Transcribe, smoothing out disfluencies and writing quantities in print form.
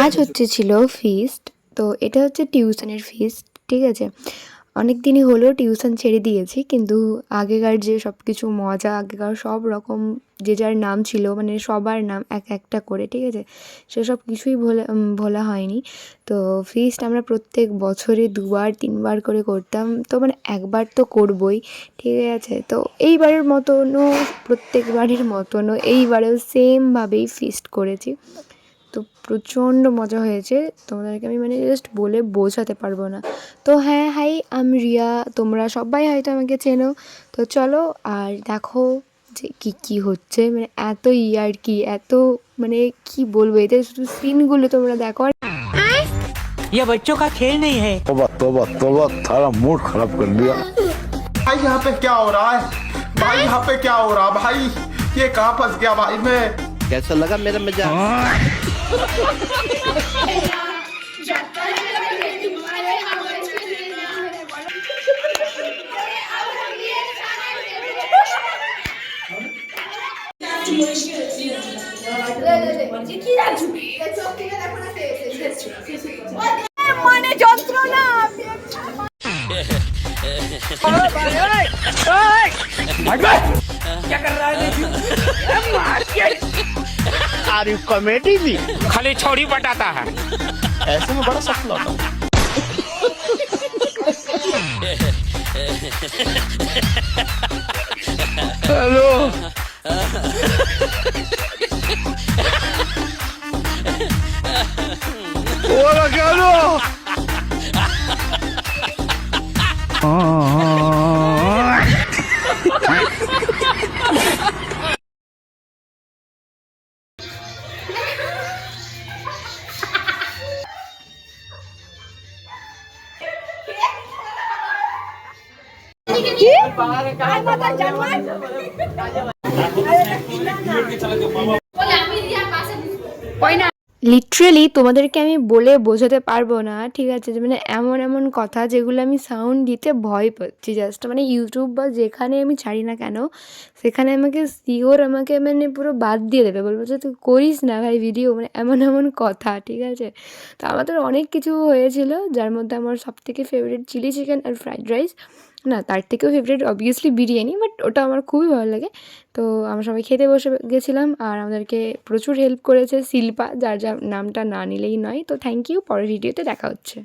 আজ ছিল ফিস্ট। তো এটা হচ্ছে টিউশনের ফিস্ট, ঠিক আছে। অনেক দিনই হলো টিউশন ছেড়ে দিয়েছি, কিন্তু আগেকার যে সব কিছু মজা, আগেকার সব রকম যে যার নাম ছিল, মানে সবার নাম এক একটা করে, ঠিক আছে, সেসব কিছুই ভোলা হয়নি। তো ফিস্ট আমরা প্রত্যেক বছরে 2বার 3বার করে করতাম, তো মানে একবার তো করবই, ঠিক আছে। তো এইবারের মতনও, প্রত্যেকবারের মতনও এইবারেও সেমভাবেই ফিস্ট করেছি। তো প্রচণ্ড মজা হয়েছে, তোমাদেরকে আমি মানে জাস্ট বলে বোঝাতে পারবো না। তো হ্যাঁ, হাই, আমি রিয়া, তোমরা সবাই হয়তো আমাকে চেনো। তো চলো আর দেখো যে কী হচ্ছে, মানে এত ইয়ার্কি, এত মানে কি বলবো, এতে শুধু সিনগুলো তোমরা দেখো। আর ये बच्चों का खेल नहीं है। तोबा तोबा तोबा, सारा मूड खराब कर दिया। भाई यहाँ पे क्या हो रहा है? भाई यहाँ पे क्या हो रहा भाई? ये कहाँ फंस गया भाई मैं? कैसा लगा मेरा मजाक? মানে যন্ত্রণা। क्या कर रहा है? आर यू कॉमेडी भी? खाली छोड़ी बटाता है। ऐसे में बड़ा सफल होता हूँ। हेलो। Hola, Carlos. লিটারেলি তোমাদেরকে আমি বলে বোঝাতে পারবো না, ঠিক আছে, যে মানে এমন এমন কথা যেগুলো আমি সাউন্ড দিতে ভয় পাচ্ছি জাস্ট। মানে ইউটিউব বা যেখানে আমি ছাড়ি না কেন, সেখানে আমাকে শিওর আমাকে মানে পুরো বাদ দিয়ে দেবে, বলবো যে তুই করিস না ভাই ভিডিও, মানে এমন এমন কথা, ঠিক আছে। তো আমাদের অনেক কিছু হয়েছিল, যার মধ্যে আমার সবথেকে ফেভারিট চিলি চিকেন আর ফ্রাইড রাইস, না তার থেকেও ফেভারিট অবভিয়াসলি বিরিয়ানি, বাট ওটা আমার খুবই ভালো লাগে। তো আমরা সবাই খেতে বসে গেছিলাম, আর আমাদেরকে প্রচুর হেল্প করেছে শিল্পা, যার নামটা না নিলেই নয়। তো থ্যাংক ইউ, পরের ভিডিওতে দেখা হচ্ছে।